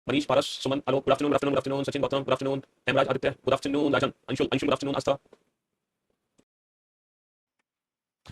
Manish, Paras, Suman, hello, good afternoon, good afternoon, good afternoon, Sachin, Gautam, good afternoon, Hemraj, Aditya, good afternoon, Rajan, Anshul, Anshul, good afternoon, Aastha.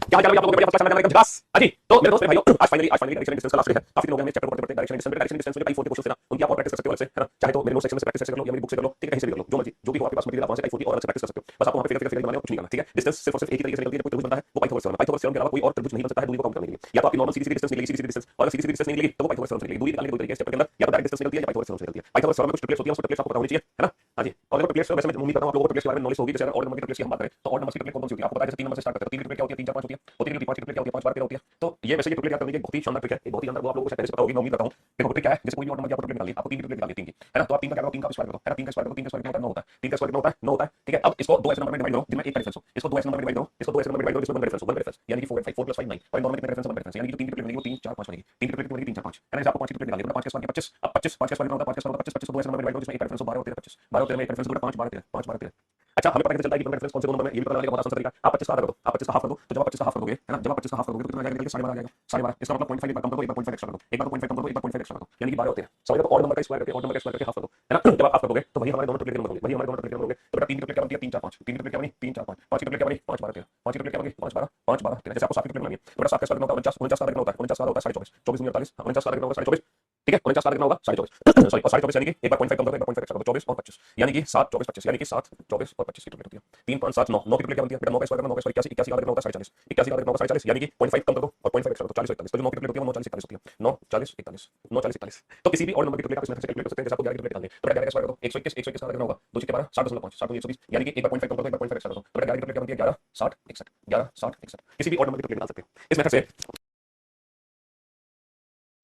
क्या हाल चाल है आप लोगों के? बढ़िया, फर्स्ट क्लास, एकदम झकास। हाँ जी, तो मेरे दोस्त मेरे भाइयों, आज फाइनली डायरेक्शन डिस्टेंस का लास्ट डे है। काफी दिन हो गए हमें चैप्टर पढ़ते पढ़ते, डायरेक्शन डिस्टेंस में टाइप 4 के क्वेश्चन थे ना, उनकी आप और प्रैक्टिस कर सकते हो अलग से, है ना। चाहे तो मेरे नोट सेक्शन में से प्रैक्टिस कर लो, या मेरी बुक से कर लो, ठीक है, कहीं से भी कर लो, जो मर्जी, जो भी हो आपके पास मटेरियल, आप वहां से टाइप 4 की और अलग से प्रैक्टिस कर सकते हो। बस आपको वहां पे फिगर फिगर बनाना है, कुछ नहीं करना, ठीक है। डिस्टेंस सिर्फ और सिर्फ एक ही तरीके से निकलती है, जब कोई त्रिभुज बनता है वो पाइथागोरस थ्योरम है। पाइथागोरस थ्योरम के अलावा कोई और त्रिभुज नहीं बन सकता है दूरी को काउंट करने के लिए। या तो आपकी नॉर्मल सीधी सीधी डिस्टेंस निकलेगी, सीधी सीधी डिस्टेंस, और अगर सीधी सीधी डिस्टेंस नहीं निकलेगी तो वो पाइथागोरस थ्योरम से निकलेगी। दूरी निकालने के दो तरीके हैं चैप्टर के अंदर, या तो डायरेक्ट डिस्टेंस निकलती है या पाइथागोरस थ्योरम से निकलती है। पाइथागोरस थ्योरम में कुछ ट्रिपलेट्स होती है, उसको ट्रिपलेट्स आपको पता होनी चाहिए, है ना। हाँ जी, और देखो ट्रिपलेट्स वैसे मैं उम्मीद करता हूं आप लोगों को ट्रिपलेट्स के बारे में नॉलेज होगी। जैसे अगर ऑर्डर नंबर की ट्रिपलेट्स की हम बात करें तो ऑर्डर नंबर की ट्रिपलेट कौन कौन सी होती है आपको पता है। जैसे 3 नंबर से स्टार्ट करते हैं तो 3 ट्रिपलेट क्या होती है, 3 4 5 होती है, होती है 5 ट्रिपलेट क्या होती है, 5 बार 13 होती है। तो ये वैसे ये ट्रिपलेट याद करने की एक बहुत ही शानदार ट्रिक है, एक बहुत ही शानदार, वो आप लोगों को शायद पहले से पता होगी, मैं उम्मीद करता हूं। देखो ट्रिक क्या है, जैसे कोई भी ऑर्डर नंबर की आपको ट्रिपलेट निकालनी है, आपको 3 ट्रिपलेट निकालनी है 3 की, है ना। तो आप 3 का क्या करो, 3 का स्क्वायर करो, है ना। 3 का स्क्वायर करो, 3 का स्क्वायर कितना होता है 9 होता है, 3 का स्क्वायर कितना होता है 9 होता है, ठीक है। अब इसको 2 ऐसे नंबर में डिवाइड करो जिनमें एक का डिफरेंस हो, इसको 2 ऐसे नंबर में डिवाइड करो, इसको 2 ऐसे नंबर में डिवाइड करो जिसमें 1 का डिफरेंस हो, 1 का डिफरेंस यानी कि 4 5 4 + 5 9, और नॉर्मल कितने डिफरेंस है 1 का डिफरेंस, यानी कि जो 3 ट्रिपलेट बनेगी वो 3 4 5 बनेगी, 3 ट्रिपलेट बनेगी 3 4 5, है ना। जैसे आपको 5 ट्रिपलेट निकालनी है, 5 के स्क्वायर के 25, अब 25 5 के स्क्वायर कितना होता है, 5 के स्क्वायर होता है 25, 25 को 2 ऐसे नंबर में डिवाइड करो जिसमें एक का डिफरेंस हो, 12 और 13 25, 12 और 13 में एक का डिफरेंस हो, 5 12 13 5 12 13। अच्छा, हमें पता कैसे चलता है कि डिफरेंस कौन से दो नंबर में, ये भी पता लगेगा बहुत आसान सा तरीका। आप 25 का आधा कर दो, आप 25 का हाफ कर दो, तो जब आप 25 का हाफ कर दोगे, है ना, जब आप 25 का हाफ कर दोगे तो कितना आ जाएगा, निकल के 12.5 आ जाएगा, 12.5। इसका मतलब 0.5 एक बार कम कर दो, एक बार 0.5 एक्स्ट्रा कर दो, एक बार 0.5 कम कर दो, एक बार 0.5 एक्स्ट्रा कर दो, यानी कि 12 होते हैं। समझ लो, और नंबर का स्क्वायर करके, और नंबर का स्क्वायर करके हाफ कर दो, है ना। जब आप हाफ कर दोगे तो वही हमारे दोनों ट्रिपलेट के नंबर होंगे, वही हमारे दोनों ट्रिपलेट के नंबर होंगे। तो बेटा 3 ट्रिपलेट क्या बनती है, 3 4 5, 3 ट्रिपलेट क्या बनी 3 4 5, 5 की ट्रिपलेट क्या बनी 5 12 13, 5 की ट्रिपलेट क्या बनी 5 12 5 12 13। जैसे आपको 7 की ट्रिपलेट बनानी है तो बेटा 7 का स्क्वायर कितना होता है 49, 49 का कितना होता है 49 का होता है 24, 24 में 48, 49 का कितना होगा 24, ठीक है। 49 का कितना होगा 24, सॉरी, और 24 यानी कि एक बार 0.5 कम कर दो, एक बार 0.5 एक्स्ट्रा कर दो, 24 और 25, यानी कि 7 24 25, यानी कि 7 24 और 25 की ट्रिपलेट होती है। 3 5 7 9, 9 की ट्रिपलेट क्या बनती है बेटा, 9 का स्क्वायर करना, 9 का स्क्वायर 81, 81 का कितना होता है 40, 81 का कितना होगा 40, यानी कि 0.5 कम कर दो और 0.5 एक्स्ट्रा कर दो, 40 41। तो जो 9 की ट्रिपलेट होती है वो 9 40 41 होती है, 9 40 41, 9 40 41। तो किसी भी और नंबर की ट्रिपलेट आप इसमें से कैलकुलेट कर सकते हैं। जैसे आपको 11 की ट्रिपलेट निकालनी है तो बेटा 11 का स्क्वायर करो, 121, 121 का कितना होगा 2 के 12 60.5, 60 120, यानी कि एक बार 0.5 कम कर दो, एक बार 0.5 एक्स्ट्रा कर दो, तो बेटा 11 की ट्रिपलेट क्या बनती है 11 60 61, 11 60 61। किसी भी और नंबर की ट्रिपलेट निकाल सकते हो इस मेथड से।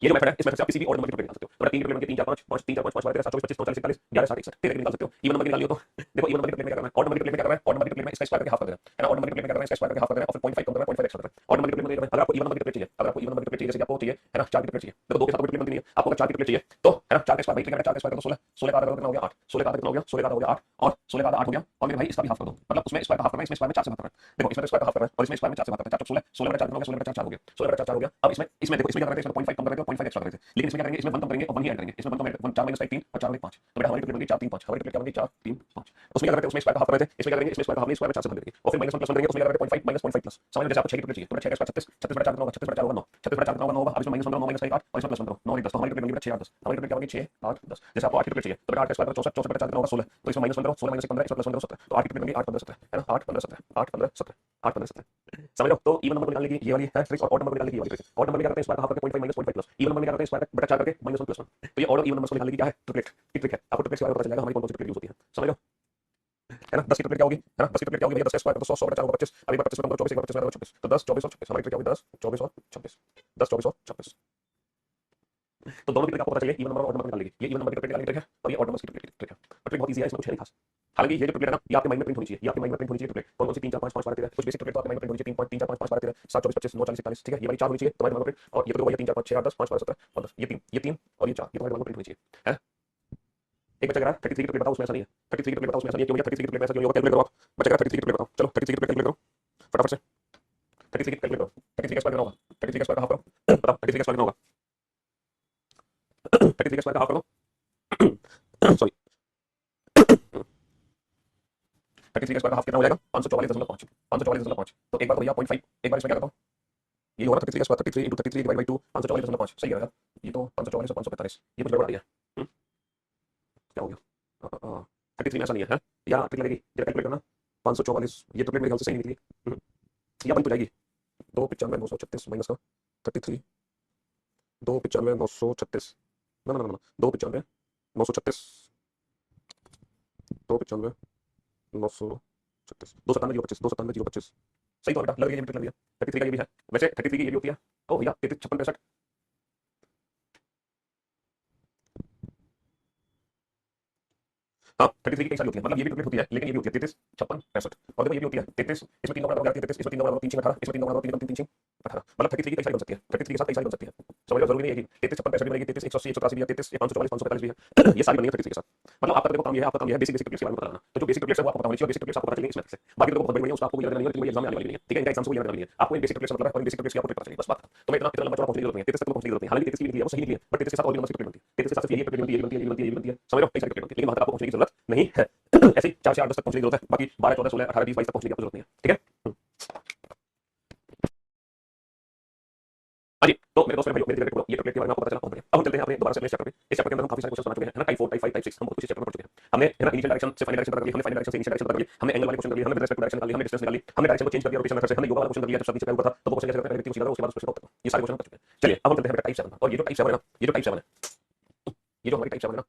ये जो मेथड है इस मेथड से आप किसी भी और नंबर की ट्रिपलेट निकाल सकते हो। तो 3 ट्रिपलेट बनती है 3 4 5 5 3 4 5 5 12 13 7 24 25 9 40 41 11 60 61, ठीक है, निकाल सकते हो। इवन नंबर की निकालनी हो तो देखो, इवन नंबर की ट्रिपलेट में क्या करना है, और नंबर की ट्रिपलेट में क्या करना है, और नंबर की ट्रिपलेट में इसका स्क्वायर करके हाफ कर देना, है ना। और नंबर की ट्रिपलेट में क्या करना है, इसका स्क्वायर करके हाफ कर देना और फिर 0.5 कम करना, 0.5 एक्स्ट्रा करना। और नंबर की ट्रिपलेट में अगर आपको इवन नंबर की ट्रिपलेट चाहिए, अगर आपको इवन नंबर की ट्रिपलेट चाहिए, जैसे कि आपको चाहिए, है ना, 4 की ट्रिपलेट चाहिए, देखो 2 के साथ ट्रिपलेट बनती नहीं है, आपको अगर 4 की ट्रिपलेट चाहिए तो, है ना, 4 का स्क्वायर भाई, 4 का स्क्वायर करो 16, 16 का आधा करो कितना हो गया 8, 16 का आधा कितना हो गया, 16 का आधा हो गया 8, और 16 का आधा 8 हो गया, और मेरे भाई इसका भी हाफ कर दो, मतलब उसमें स्क्वायर का हाफ करना है, इसमें स्क्वायर में 4 से भाग करना है। देखो इसमें स्क्वायर का हाफ करना है और इसमें स्क्वायर में 4 से भाग करना है, 4 16, 16 बटा 4 कितना हो गया, 16 बटा 4 हो गया, 16 बटा 4 हो गया। अब इसमें इसमें देखो, इसमें क्या करते हैं, इसमें 0.5 कम कर देते हैं, 0.5 एक्स्ट्रा कर देते हैं, लेकिन इसमें क्या करेंगे, इसमें 1 कम करेंगे और 1 ही ऐड करेंगे, इसमें 1 कम ऐड 1 4 - 1 3 और 4 5, तो बेटा हमारी ट्रिपलेट बन गई 4 3 5, हमारी ट्रिपलेट क्या बन गई 4 3 5। उसमें क्या करते हैं, उसमें स्क्वायर का हाफ कर देते हैं, इसमें क्या करेंगे, इसमें स्क्वायर का हाफ नहीं, स्क्वायर में 4 से भाग देंगे और फिर -1 + 1 देंगे, उसमें क्या करेंगे 0.5 -0.5 प्लस। समझ लो, जैसे आपको 6 की ट्रिपलेट चाहिए तो 6 का स्क्वायर 36, 36 बटा 4 कितना होगा, 36 बटा 4 होगा 9, 36 बटा 4 कितना होगा 9 होगा, अब इसमें -1 9 -1 8 और इसमें +1 करो 9 और 10, तो हमारी ट्रिपलेट बन गई 6 8 10, हमारी ट्रिपलेट क्या बन गई 6 8 10। जैसे आपको 8 की ट्रिपलेट चाहिए तो बेटा 8 का स्क्वायर 64, 64 बटा 4 कितना होगा 16, तो इसमें -1 करो, 16 - 1 15, इसमें +1 करो 17, तो 8 की ट्रिपलेट बन गई 8 15 17, है ना, 8 15 17, 8 15 17, 8 15 17। समझ लो, तो इवन नंबर को निकालने की ये वाली है ट्रिक, और ऑड नंबर को निकालने की ये वाली ट्रिक। ऑड नंबर में क्या करते हैं, स्क्वायर का हाफ करके 0.5 -0.5 प्लस, इवन नंबर में क्या करते हैं, स्क्वायर बटा 4 करके -1 + 1। तो ये ऑड और इवन नंबर्स को निकालने की क्या है, ट्रिपलेट की ट्रिक है। आपको ट्रिपलेट के बारे में पता चल जाएगा हमारी कौन सी ट्रिपलेट यूज होती है, समझ लो, है ना। 10 की ट्रिपलेट क्या होगी, है ना, 10 की ट्रिपलेट क्या होगी भैया, 10 का स्क्वायर तो 100, 100 बटा 4 होगा 25, अब एक बार 25 में कम करो 24, एक बार 25 में करो 26, तो 10 24 और 26, हमारी ट्रिक क्या होगी 10 24 और 26, 10 24 और 26। तो दोनों की ट्रिक आपको पता चलिए, इवन नंबर और ऑड नंबर निकालने की। ये इवन नंबर की ट्रिक निकालने की ट्रिक है और ये ऑड नंबर की ट्रिक है, और ट्रिक बहुत ईजी है, इसमें कुछ है नहीं खास। हालांकि ये जो ट्रिपलेट है ना, ये आपके माइंड में प्रिंट होनी चाहिए, ये आपके माइंड में प्रिंट होनी चाहिए ट्रिपलेट कौन कौन सी 3 4 5 5 12 13, कुछ बेसिक ट्रिपलेट तो आपके माइंड में प्रिंट होनी चाहिए, 3 3 4 5 5 12 13 7 24 25 9 40 41, ठीक है। ये वाली 4 होनी चाहिए तुम्हारे दिमाग में, और ये तो ये 3 4 5 6 8 10 5 12 17 और 10, ये 3 और ये 4, ये तुम्हारे दिमाग में प्रिंट होनी चाहिए, है। एक बच्चा कह रहा है 33 की ट्रिपलेट बताओ, उसमें ऐसा नहीं है। 33 की ट्रिपलेट बताओ, उसमें ऐसा नहीं है, क्यों भैया 33 की ट्रिपलेट में ऐसा क्यों नहीं होगा, कैलकुलेट करो आप। बच्चा कह रहा है 33 की ट्रिपलेट बताओ, चलो 33 की ट्रिपलेट कैलकुलेट करो फटाफट से। 33 की कैलकुलेट करो, 33 का स्क्वायर कितना होगा, 33 का स्क्वायर का हाफ करो, बताओ 33 का स्क्वायर कितना होगा, 33 का स्क्वायर का हाफ करो, सॉरी 33 का स्क्वायर का हाफ कितना हो जाएगा 544.5, 544.5। तो एक बार तो भैया 0.5, एक बार इसमें क्या करता हूँ, ये होगा 33 का स्क्वायर 33 × 33 डिवाइड बाई 2 544.5, सही है यार। ये तो 544 और 545, ये कुछ गड़बड़ आ रही है। क्या हो गया, 33 में ऐसा नहीं है, या ट्रिक लगेगी जरा कैलकुलेट करना। 544 ये ट्रिपलेट मेरे ख्याल से सही नहीं निकली, या बन तो जाएगी 295 936 माइनस का 33, 295 936, ना ना ना ना 295 936, 295 936, 297 025, 297 025, सही तो है बेटा, लग रही है, ट्रिक लग रही है। 33 का ये भी है, वैसे 33 की ये भी होती है। ओ भैया 33 56 65, हाँ 33 की कई सारी होती है, मतलब ये भी ट्रिपलेट होती है, लेकिन ये भी होती है 33 56 65। और देखो ये भी होती है 33, इसमें 3 बराबर 33, इसमें 3 बराबर 3 18, इसमें 3 बराबर 3 3 3 18, मतलब 33 की कई सारी बन सकती है, 33 के साथ कई सारी बन सकती है। समझ लो, जरूरी नहीं है कि 33 56 65 भी बनेगी, 33 180 183 भी है, 33 544 545 भी है। ये सारी बनेगी 33 के साथ। मतलब आपका देखो काम ये है, आपका काम ये है बेसिक बेसिक ट्रिप्लेट्स के बारे में पता लगाना। तो जो बेसिक ट्रिप्लेट्स है वो आपको पता होनी चाहिए, और बेसिक ट्रिप्लेट्स आपको पता चलेंगे इसमें से। बाकी तो बहुत बड़ी बड़ी है, उसका आपको कोई याद नहीं है, क्योंकि एग्जाम में आने वाली नहीं है, ठीक है, इनका एग्जाम से कोई याद नहीं है, आपको इन बेसिक ट्रिप्लेट्स मतलब है, और इन बेसिक ट्रिप्लेट्स की आपको पता चलेगी, बस बात। तो मैं इतना इतना लंबा चौड़ा पहुंचने की जरूरत नहीं है, 33 तक तो पहुंचने की जरूरत नहीं, हालांकि 33 की निकली है वो सही निकली है, बट 33 के साथ और भी नंबर से ट्रिपलेट बनती है, 33 के साथ सिर्फ ये ट्रिपलेट बनती है, ये बनती है, ये बनती है, ये बनती है, समझ लो कई सारी ट्रिपलेट बनती है, लेकिन वहां तक आपको पहुंचने की जरूरत नहीं है। ऐसे 4 से 8 10 तक पहुंचने की जरूरत है, बाकी 12 14 16 18 20 22 तक पहुंचने की आपको जरूरत नहीं है, ठीक है। हाँ जी, तो मेरे दोस्त मेरे भाइयों मेरे को ये ट्रिपलेट के बारे में आपको पता चला, बहुत बढ़िया। अब हम चलते हैं अपने दोबारा से अपने चैप्टर पे। इस चैप्टर के अंदर हम काफी सारे क्वेश्चन बना चुके हैं, है ना, टाइप 4 टाइप 5 टाइप 6 हम बहुत कुछ इस चैप्टर में पढ़ चुके हैं। हमने है ना इनिशियल डायरेक्शन से फाइनल डायरेक्शन तक कर लिया, हमने फाइनल डायरेक्शन से इनिशियल डायरेक्शन तक कर लिया, हमने एंगल वाले क्वेश्चन कर लिए, हमने विद रिस्पेक्ट टू डायरेक्शन निकाल ली, हमने डिस्टेंस निकाली, हमने डायरेक्शन को चेंज कर दिया रोटेशन मेथड से, हमने योगा वाला क्वेश्चन कर लिया जब सब नीचे पैर ऊपर था, तो वो क्वेश्चन कैसे करते हैं, व्यक्ति को सीधा उसके बाद उस क्वेश्चन तक। ये सारे क्वेश्चन कर चुके हैं। चलिए अब हम चलते हैं टाइप 7 और ये जो टाइप 7 है ना, ये जो टाइप 7 है, ये जो हमारी टाइप 7 है ना,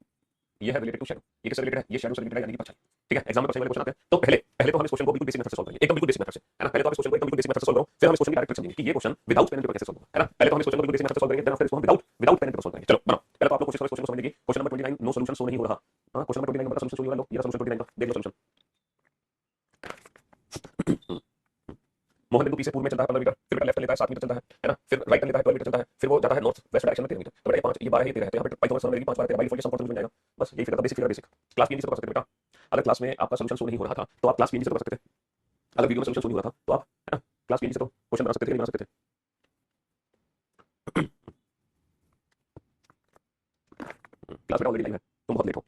ये है रिलेटेड टू शैडो। ये किससे रिलेटेड है? ये शैडो से रिलेटेड है, यानी कि परछाई। ठीक है, एग्जाम में परछाई वाले क्वेश्चन आते हैं, तो पहले पहले तो हम इस क्वेश्चन को बिल्कुल बेसिक मेथड से सॉल्व करेंगे, एकदम बिल्कुल बेसिक मेथड से, है ना। पहले तो आप इस क्वेश्चन को एकदम बिल्कुल बेसिक मेथड से सॉल्व करो, फिर हम इस क्वेश्चन की डायरेक्ट समझेंगे कि ये question without pen and paper कैसे सॉल्व होगा, है ना। पहले तो हम इस क्वेश्चन को बिल्कुल बेसिक मेथड से सॉल्व करेंगे, देन फिर इसको हम without pen and paper solve करेंगे। चलो बनाओ, पहले तो आप लोग कोशिश करो इस क्वेश्चन को समझने की। Question number 29 no solution show नहीं हो रहा। हां, question number 29 number solution show नहीं हो रहा, लो ये सॉल्यूशन 29 का देख लो सॉल्यूशन। मोहन बिंदु पी से पूर्व में चलता है 15 मीटर, फिर बेटा लेफ्ट लेता है 7 मीटर चलता है ना, फिर राइट लेता है 12 मीटर चलता है, फिर वो जाता है नॉर्थ वेस्ट डायरेक्शन में 13 मीटर। तो बेटा ये 5 ये 12 ये 13 है, तो यहां पे पाइथागोरस मेरी 5 12 13 बाई डिफॉल्ट ये सम बन जाएगा। बस यही फिगर था, basic figure basic. Class PNG से तो कर सकते थे बेटा, अगर क्लास में आपका सॉल्यूशन शो नहीं हो रहा था तो आप क्लास पीएनजी से तो कर सकते थे, अगर वीडियो में सॉल्यूशन शो नहीं हो रहा था तो आप, है ना, क्लास पीएनजी से तो क्वेश्चन बना सकते थे, नहीं बना सकते थे। क्लास बेटा ऑलरेडी लाइव है, तुम बहुत लेट हो।